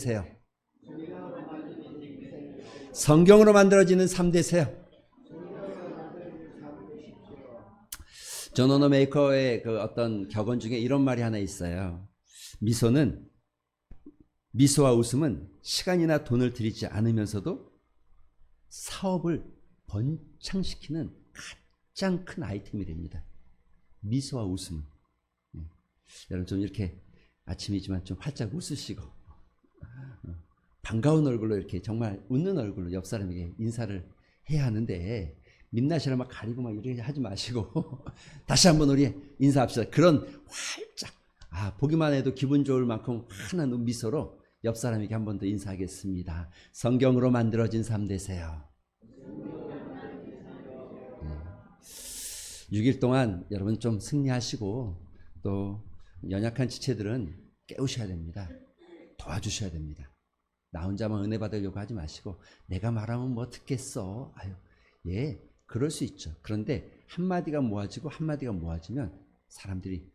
세요. 성경으로 만들어지는 3대 세요. 존 워너메이커의 그 어떤 격언 중에 이런 말이 하나 있어요. 미소와 웃음은 시간이나 돈을 들이지 않으면서도 사업을 번창시키는 가장 큰 아이템이 됩니다. 미소와 웃음은. 여러분 좀 이렇게 아침이지만 좀 활짝 웃으시고 반가운 얼굴로 이렇게 정말 웃는 얼굴로 옆 사람에게 인사를 해야 하는데 민낯이라 막 가리고 막 이렇게 하지 마시고 다시 한번 우리 인사합시다. 그런 활짝 보기만 해도 기분 좋을 만큼 환한 미소로 옆 사람에게 한 번 더 인사하겠습니다. 성경으로 만들어진 삶 되세요. 6일 동안 여러분 좀 승리하시고 또 연약한 지체들은 깨우셔야 됩니다. 도와주셔야 됩니다. 나 혼자만 은혜 받으려고 하지 마시고 내가 말하면 뭐 듣겠어. 예, 그럴 수 있죠. 그런데 한마디가 모아지고 한마디가 모아지면 사람들이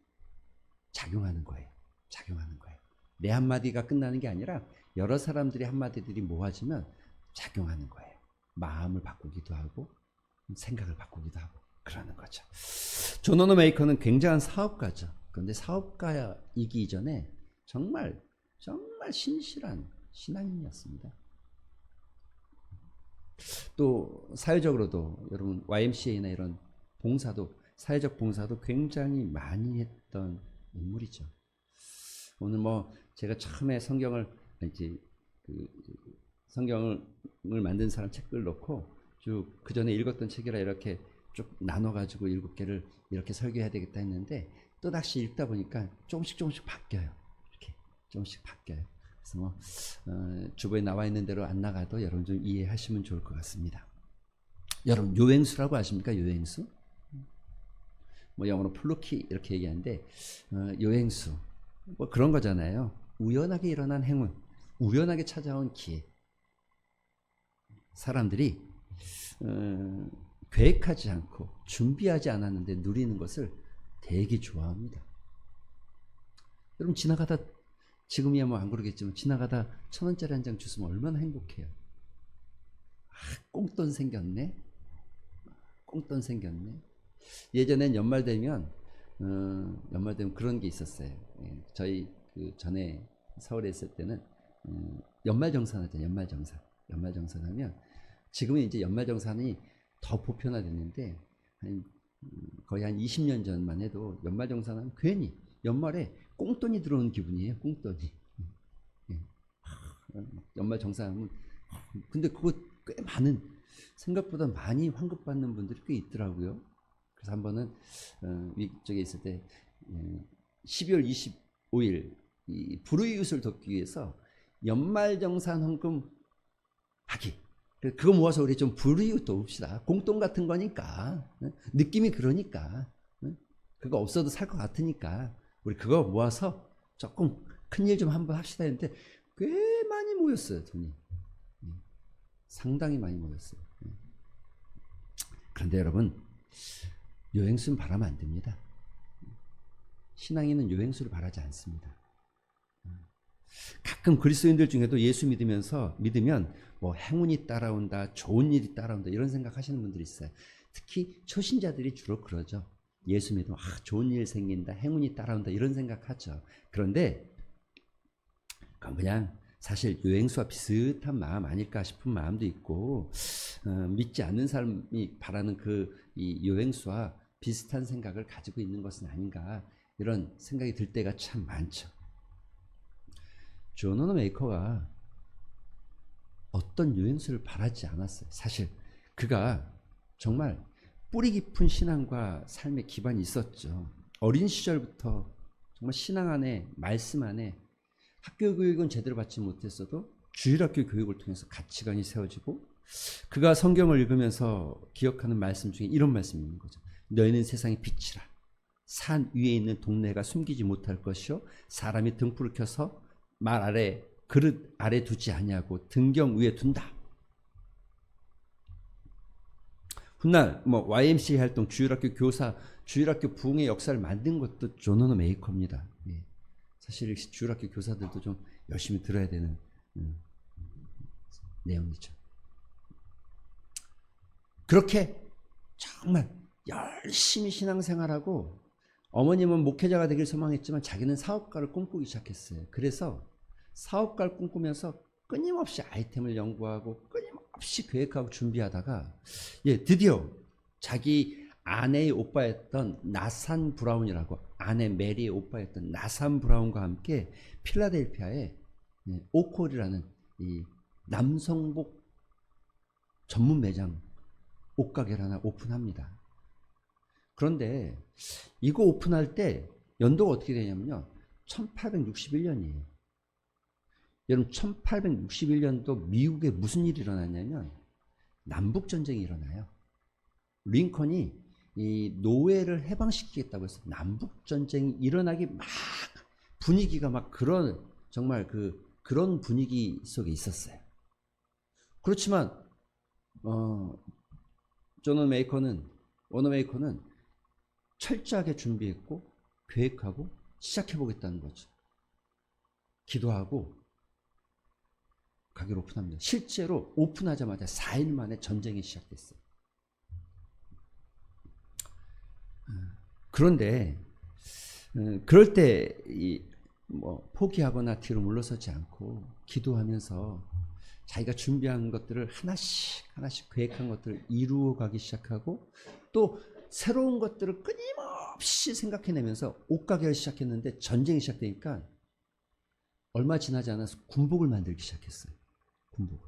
작용하는 거예요. 내 한마디가 끝나는 게 아니라 여러 사람들의 한마디들이 모아지면 작용하는 거예요. 마음을 바꾸기도 하고 생각을 바꾸기도 하고 그러는 거죠. 존 워너메이커는 굉장한 사업가죠. 그런데 사업가이기 이전에 정말 신실한 신앙인이었습니다. 또 사회적으로도 여러분 YMCA나 이런 봉사도 사회적 봉사도 굉장히 많이 했던 인물이죠. 오늘 제가 처음에 성경을 만든 사람 책을 놓고 쭉 그 전에 읽었던 책이라 이렇게 쭉 나눠가지고 7개를 이렇게 설교해야 되겠다 했는데 또 다시 읽다 보니까 조금씩 바뀌어요. 이렇게 조금씩 바뀌어요. 그래서 주보에 나와 있는 대로 안 나가도 여러분 좀 이해하시면 좋을 것 같습니다. 여러분 요행수라고 아십니까? 요행수? 영어로 플루키 이렇게 얘기하는데 요행수 그런 거잖아요. 우연하게 일어난 행운, 우연하게 찾아온 기회. 사람들이 계획하지 않고 준비하지 않았는데 누리는 것을 되게 좋아합니다. 여러분 지나가다 지금이야 안 그러겠지만 지나가다 1,000원짜리 한 장 주시면 얼마나 행복해요. 꽁돈 생겼네. 예전엔 연말 되면 그런 게 있었어요. 저희 그 전에 서울에 있을 때는 연말정산하죠. 연말정산하면 지금은 이제 연말정산이 더 보편화됐는데 거의 한 20년 전만 해도 연말정산은 괜히 연말에 꽁돈이 들어오는 기분이에요. 꽁돈이. 연말정산하면 근데 그거 꽤 많은 생각보다 많이 환급받는 분들이 꽤 있더라고요. 그래서 한 번은 위쪽에 있을 때 12월 25일 이 불우이웃을 돕기 위해서 연말정산 헌금 하기. 그거 모아서 우리 좀 불우이웃 돕시다. 공돈 같은 거니까 느낌이 그러니까 그거 없어도 살 것 같으니까 우리 그거 모아서 조금 큰일 좀 한번 합시다 했는데 꽤 많이 모였어요. 돈이 상당히 많이 모였어요. 그런데 여러분 요행수는 바라면 안 됩니다. 신앙인은 요행수를 바라지 않습니다. 가끔 그리스도인들 중에도 예수 믿으면 행운이 따라온다, 좋은 일이 따라온다 이런 생각하시는 분들이 있어요. 특히 초신자들이 주로 그러죠. 예수 믿으면 좋은 일 생긴다, 행운이 따라온다 이런 생각하죠. 그런데 그건 그냥 사실 요행수와 비슷한 마음 아닐까 싶은 마음도 있고 믿지 않는 사람이 바라는 이 요행수와 비슷한 생각을 가지고 있는 것은 아닌가 이런 생각이 들 때가 참 많죠. 존 워너메이커가 어떤 요행수를 바라지 않았어요. 사실 그가 정말 뿌리 깊은 신앙과 삶의 기반이 있었죠. 어린 시절부터 정말 신앙 안에 말씀 안에 학교 교육은 제대로 받지 못했어도 주일학교 교육을 통해서 가치관이 세워지고 그가 성경을 읽으면서 기억하는 말씀 중에 이런 말씀이 있는 거죠. 너희는 세상의 빛이라. 산 위에 있는 동네가 숨기지 못할 것이요 사람이 등불을 켜서 말 아래 그릇 아래 두지 아니하고 등경 위에 둔다. 훗날 YMCA 활동, 주일학교 교사, 주일학교 부흥의 역사를 만든 것도 존 워너메이커입니다. 사실 주일학교 교사들도 좀 열심히 들어야 되는 내용이죠. 그렇게 정말 열심히 신앙생활하고 어머님은 목회자가 되길 소망했지만 자기는 사업가를 꿈꾸기 시작했어요. 그래서 사업가를 꿈꾸면서 끊임없이 아이템을 연구하고 끊임없이 계획하고 준비하다가 드디어 자기 아내의 오빠였던 나산 브라운이라고, 아내 메리의 오빠였던 나산 브라운과 함께 필라델피아에 오콜이라는 이 남성복 전문 매장 옷가게를 하나 오픈합니다. 그런데 이거 오픈할 때 연도가 어떻게 되냐면요, 1861년이에요. 여러분, 1861년도 미국에 무슨 일이 일어났냐면 남북전쟁이 일어나요. 링컨이 이 노예를 해방시키겠다고 해서 남북전쟁이 일어나기 막 분위기가 막 정말 그런 분위기 속에 있었어요. 그렇지만 워너메이커는 철저하게 준비했고 계획하고 시작해보겠다는 거죠. 기도하고 가게를 오픈합니다. 실제로 오픈하자마자 4일 만에 전쟁이 시작됐어요. 그런데 그럴 때 포기하거나 뒤로 물러서지 않고 기도하면서 자기가 준비한 것들을 하나씩 계획한 것들을 이루어가기 시작하고 또 새로운 것들을 끊임없이 생각해내면서 옷가게를 시작했는데 전쟁이 시작되니까 얼마 지나지 않아서 군복을 만들기 시작했어요. 군복을.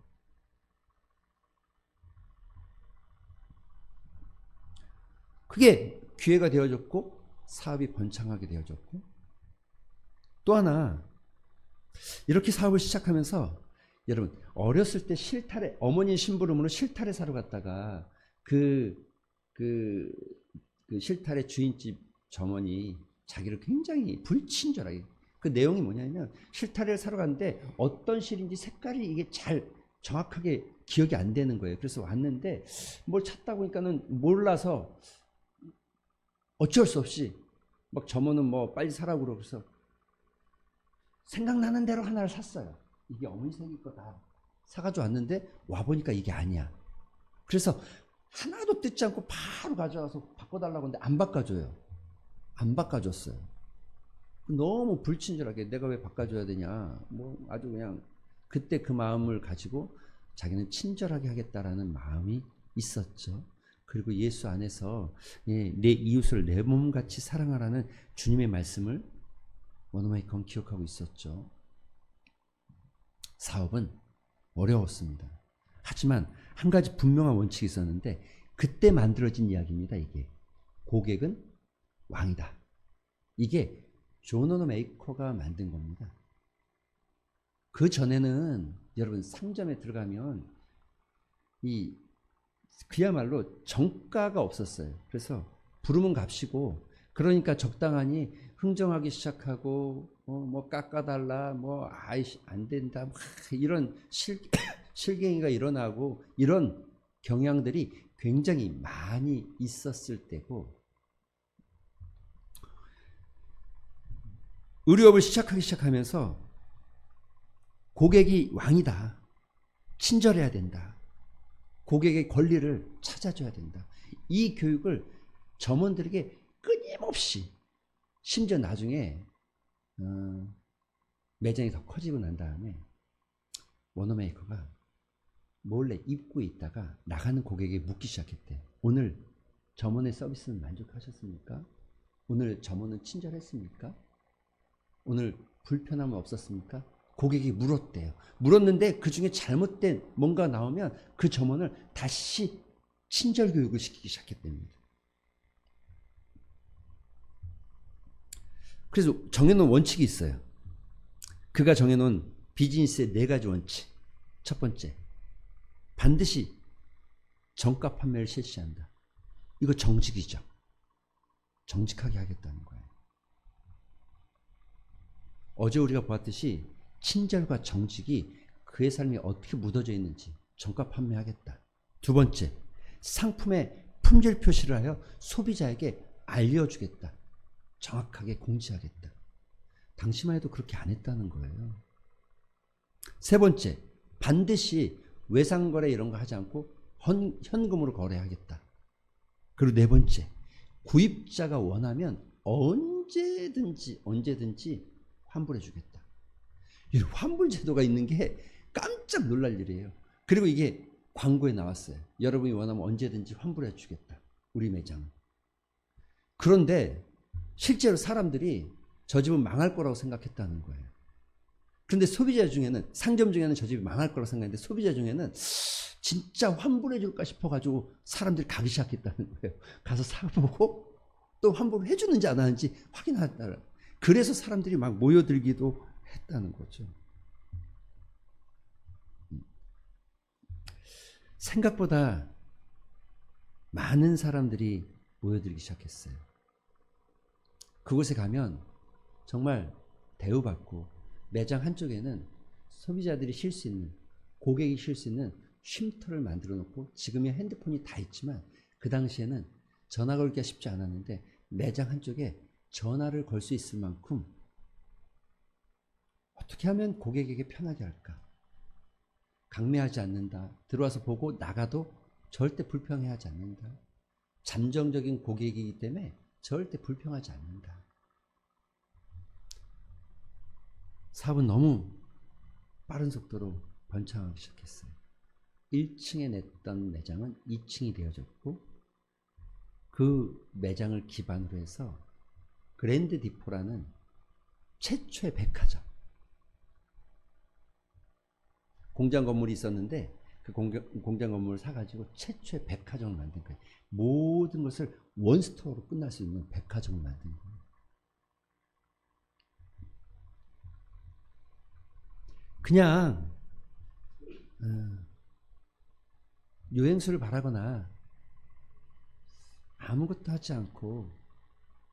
그게 기회가 되어졌고 사업이 번창하게 되어졌고, 또 하나 이렇게 사업을 시작하면서 여러분, 어렸을 때 실타래, 어머니 심부름으로 실타래 사러 갔다가 그 실타래 주인집 점원이 자기를 굉장히 불친절하게, 그 내용이 뭐냐면 실타래를 사러 갔는데 어떤 실인지 색깔이 이게 잘 정확하게 기억이 안 되는 거예요. 그래서 왔는데 뭘 찾다 보니까는 몰라서 어쩔 수 없이 막 점원은 뭐 빨리 사라고 그러고서 생각나는 대로 하나를 샀어요. 이게 어머니 생일 거다. 사가지고 왔는데 와보니까 이게 아니야. 그래서 하나도 뜯지 않고 바로 가져와서 바꿔달라고 하는데 안 바꿔줘요. 안 바꿔줬어요. 너무 불친절하게 내가 왜 바꿔줘야 되냐. 뭐 아주 그냥 그때 그 마음을 가지고 자기는 친절하게 하겠다라는 마음이 있었죠. 그리고 예수 안에서 내 이웃을 내 몸같이 사랑하라는 주님의 말씀을 워너메이커는 기억하고 있었죠. 사업은 어려웠습니다. 하지만 한 가지 분명한 원칙이 있었는데 그때 만들어진 이야기입니다. 이게 고객은 왕이다. 이게 존 워너메이커가 만든 겁니다. 그 전에는 여러분 상점에 들어가면 그야말로 정가가 없었어요. 그래서 부르면 값이고, 그러니까 적당하니 흥정하기 시작하고 뭐 깎아달라, 뭐 아이씨 안 된다, 막 이런 실갱이가 일어나고 이런 경향들이 굉장히 많이 있었을 때고, 의료업을 시작하기 시작하면서 고객이 왕이다. 친절해야 된다. 고객의 권리를 찾아줘야 된다. 이 교육을 점원들에게 끊임없이, 심지어 나중에 매장이 더 커지고 난 다음에 워너메이커가 몰래 입구에 있다가 나가는 고객에게 묻기 시작했대. 오늘 점원의 서비스는 만족하셨습니까? 오늘 점원은 친절했습니까? 오늘 불편함은 없었습니까? 고객이 물었대요. 물었는데 그 중에 잘못된 뭔가 나오면 그 점원을 다시 친절 교육을 시키기 시작했답니다. 그래서 정해놓은 원칙이 있어요. 그가 정해놓은 비즈니스의 4가지 원칙. 첫 번째, 반드시 정가 판매를 실시한다. 이거 정직이죠. 정직하게 하겠다는 거예요. 어제 우리가 보았듯이 친절과 정직이 그의 삶에 어떻게 묻어져 있는지 정가 판매하겠다. 두 번째, 상품의 품질 표시를 하여 소비자에게 알려주겠다. 정확하게 공지하겠다. 당시만 해도 그렇게 안 했다는 거예요. 세 번째, 반드시 외상거래 이런 거 하지 않고 현금으로 거래하겠다. 그리고 네 번째, 구입자가 원하면 언제든지 환불해 주겠다. 이 환불 제도가 있는 게 깜짝 놀랄 일이에요. 그리고 이게 광고에 나왔어요. 여러분이 원하면 언제든지 환불해 주겠다. 우리 매장은. 그런데 실제로 사람들이 저 집은 망할 거라고 생각했다는 거예요. 그런데 소비자 중에는, 상점 중에는 저 집이 망할 거라고 생각했는데 소비자 중에는 진짜 환불해 줄까 싶어가지고 사람들이 가기 시작했다는 거예요. 가서 사보고 또 환불을 해주는지 안 하는지 확인하다. 그래서 사람들이 막 모여들기도 했다는 거죠. 생각보다 많은 사람들이 모여들기 시작했어요. 그곳에 가면 정말 대우받고 매장 한쪽에는 소비자들이 쉴 수 있는, 고객이 쉴 수 있는 쉼터를 만들어 놓고, 지금이야 핸드폰이 다 있지만 그 당시에는 전화 걸기가 쉽지 않았는데 매장 한쪽에 전화를 걸 수 있을 만큼 어떻게 하면 고객에게 편하게 할까? 강매하지 않는다. 들어와서 보고 나가도 절대 불평해하지 않는다. 잠정적인 고객이기 때문에 절대 불평하지 않는다. 사업은 너무 빠른 속도로 번창하기 시작했어요. 1층에 냈던 매장은 2층이 되어졌고, 그 매장을 기반으로 해서 그랜드 디포라는 최초의 백화점, 공장 건물이 있었는데 그 공장 건물을 사가지고 최초의 백화점을 만든 거예요. 모든 것을 원스토어로 끝날 수 있는 백화점을 만든 거예요. 그냥 유행수를 바라거나 아무것도 하지 않고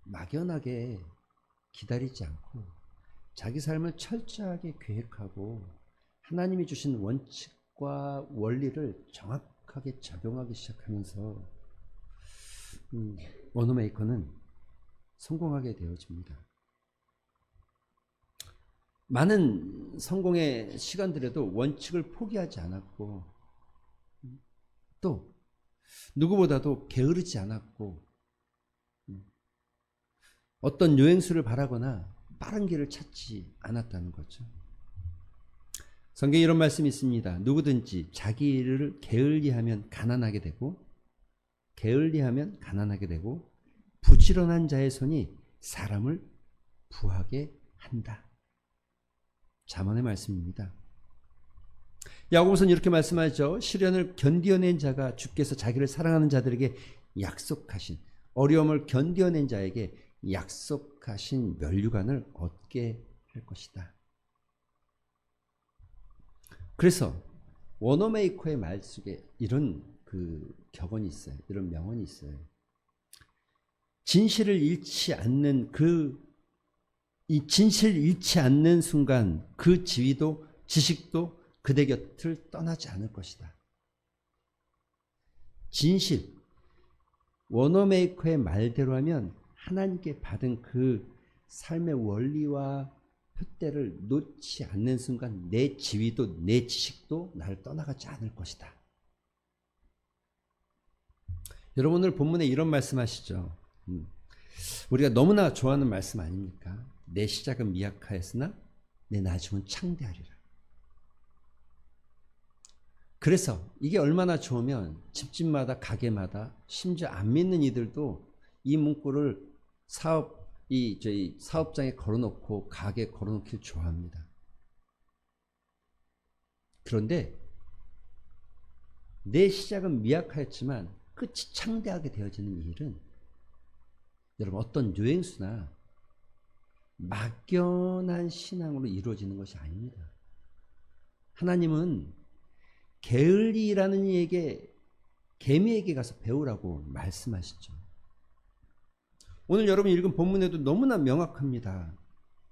막연하게 기다리지 않고 자기 삶을 철저하게 계획하고 하나님이 주신 원칙과 원리를 정확하게 적용하기 시작하면서 워너메이커는 성공하게 되어집니다. 많은 성공의 시간들에도 원칙을 포기하지 않았고, 또 누구보다도 게으르지 않았고, 어떤 요행수를 바라거나 빠른 길을 찾지 않았다는 거죠. 성경에 이런 말씀이 있습니다. 누구든지 자기 일을 게을리하면 가난하게 되고, 부지런한 자의 손이 사람을 부하게 한다. 잠언의 말씀입니다. 야고보서는 이렇게 말씀하죠. 시련을 견디어낸 자가 주께서 자기를 사랑하는 자들에게 약속하신, 어려움을 견디어낸 자에게 약속하신 면류관을 얻게 할 것이다. 그래서 워너메이커의 말 속에 이런 격언이 있어요. 이런 명언이 있어요. 진실을 잃지 않는 이 진실을 잃지 않는 순간 그 지위도 지식도 그대 곁을 떠나지 않을 것이다. 진실, 워너메이커의 말대로 하면 하나님께 받은 그 삶의 원리와 표대를 놓지 않는 순간 내 지위도 내 지식도 나를 떠나가지 않을 것이다. 여러분 오늘 본문에 이런 말씀하시죠. 우리가 너무나 좋아하는 말씀 아닙니까? 내 시작은 미약하였으나 내 나중은 창대하리라. 그래서 이게 얼마나 좋으면 집집마다 가게마다 심지어 안 믿는 이들도 이 문구를 저희 사업장에 걸어놓고 가게에 걸어놓길 좋아합니다. 그런데 내 시작은 미약하였지만 끝이 창대하게 되어지는 이 일은 여러분 어떤 요행수나 막연한 신앙으로 이루어지는 것이 아닙니다. 하나님은 게을리라는 이에게, 개미에게 가서 배우라고 말씀하시죠. 오늘 여러분 읽은 본문에도 너무나 명확합니다.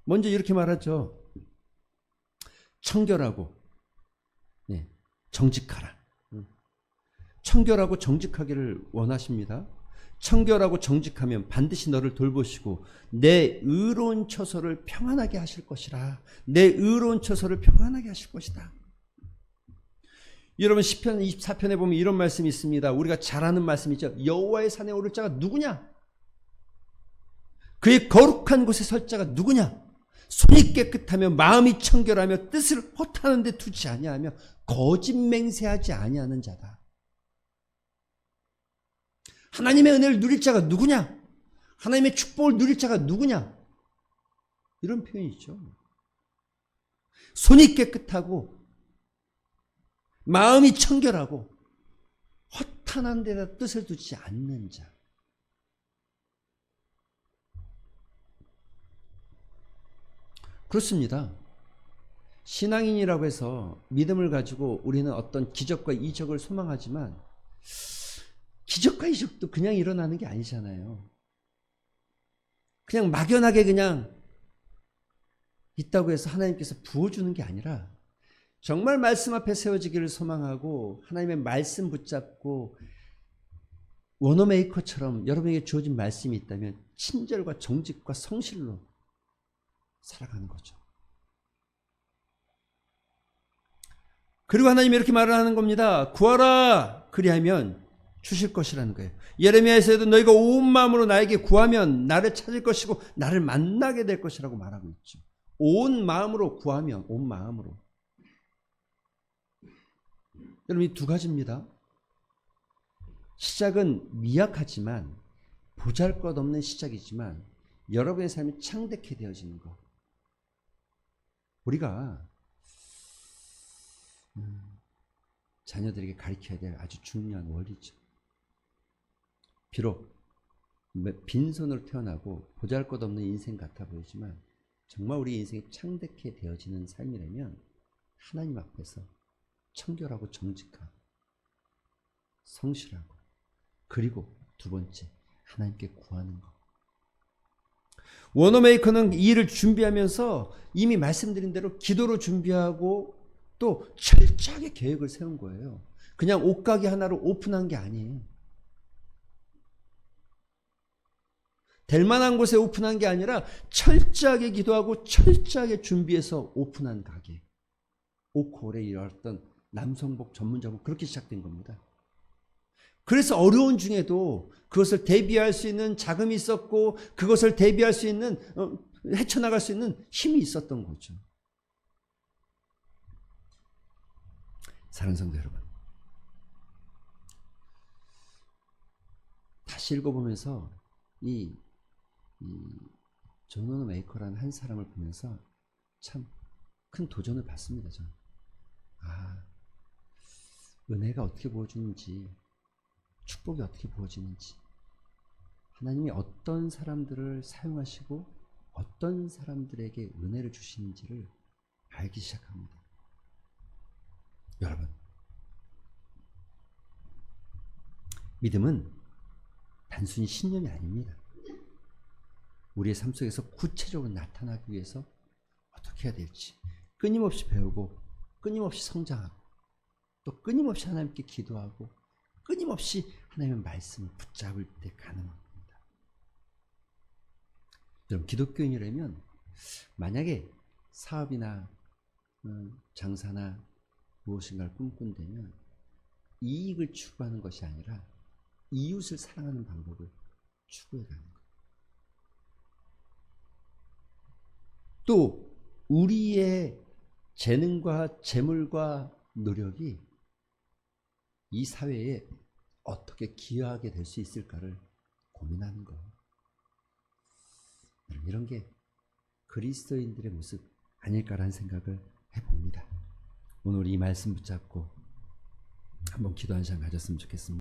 먼저 이렇게 말하죠. 청결하고 정직하라. 청결하고 정직하기를 원하십니다. 청결하고 정직하면 반드시 너를 돌보시고 내 의로운 처소를 평안하게 하실 것이라. 내 의로운 처소를 평안하게 하실 것이다. 여러분 시편 24편에 보면 이런 말씀이 있습니다. 우리가 잘 아는 말씀이죠. 여호와의 산에 오를 자가 누구냐? 그의 거룩한 곳에 설 자가 누구냐? 손이 깨끗하며 마음이 청결하며 뜻을 허탄한 데 두지 아니하며 거짓 맹세하지 아니하는 자다. 하나님의 은혜를 누릴 자가 누구냐? 하나님의 축복을 누릴 자가 누구냐? 이런 표현이죠. 손이 깨끗하고 마음이 청결하고 허탄한 데다 뜻을 두지 않는 자. 그렇습니다. 신앙인이라고 해서 믿음을 가지고 우리는 어떤 기적과 이적을 소망하지만 기적과 이적도 그냥 일어나는 게 아니잖아요. 그냥 막연하게 그냥 있다고 해서 하나님께서 부어주는 게 아니라 정말 말씀 앞에 세워지기를 소망하고 하나님의 말씀 붙잡고 워너메이커처럼 여러분에게 주어진 말씀이 있다면 친절과 정직과 성실로 살아가는 거죠. 그리고 하나님이 이렇게 말을 하는 겁니다. 구하라 그리하면 주실 것이라는 거예요. 예레미야에서도 너희가 온 마음으로 나에게 구하면 나를 찾을 것이고 나를 만나게 될 것이라고 말하고 있죠. 온 마음으로 구하면 온 마음으로. 여러분 이 두 가지입니다. 시작은 미약하지만 보잘것없는 시작이지만 여러분의 삶이 창대케 되어지는 것. 우리가 자녀들에게 가르쳐야 될 아주 중요한 원리죠. 비록 빈손으로 태어나고 보잘것없는 인생 같아 보이지만 정말 우리 인생이 창대케 되어지는 삶이라면 하나님 앞에서 청결하고 정직하고 성실하고 그리고 두 번째 하나님께 구하는 것. 워너메이커는 이 일을 준비하면서 이미 말씀드린 대로 기도로 준비하고 또 철저하게 계획을 세운 거예요. 그냥 옷가게 하나로 오픈한 게 아니에요. 될 만한 곳에 오픈한 게 아니라 철저하게 기도하고 철저하게 준비해서 오픈한 가게. 오콜에 일어났던 남성복 전문점은 그렇게 시작된 겁니다. 그래서 어려운 중에도 그것을 대비할 수 있는 자금이 있었고 그것을 대비할 수 있는 헤쳐나갈 수 있는 힘이 있었던 거죠. 사랑하는 성도 여러분, 다시 읽어보면서 이 존 워너메이커라는 한 사람을 보면서 참 큰 도전을 받습니다. 저는. 은혜가 어떻게 부어지는지, 축복이 어떻게 부어지는지, 하나님이 어떤 사람들을 사용하시고 어떤 사람들에게 은혜를 주시는지를 알기 시작합니다. 여러분, 믿음은 단순히 신념이 아닙니다. 우리의 삶 속에서 구체적으로 나타나기 위해서 어떻게 해야 될지 끊임없이 배우고 끊임없이 성장하고 또 끊임없이 하나님께 기도하고 끊임없이 하나님의 말씀을 붙잡을 때 가능합니다. 여러분, 기독교인이라면 만약에 사업이나 장사나 무엇인가를 꿈꾼다면 이익을 추구하는 것이 아니라 이웃을 사랑하는 방법을 추구해 가는 거예요. 또 우리의 재능과 재물과 노력이 이 사회에 어떻게 기여하게 될 수 있을까를 고민하는 거예요. 이런 게 그리스도인들의 모습 아닐까라는 생각을 해봅니다. 오늘 이 말씀 붙잡고 한번 기도 한 시간 가졌으면 좋겠습니다.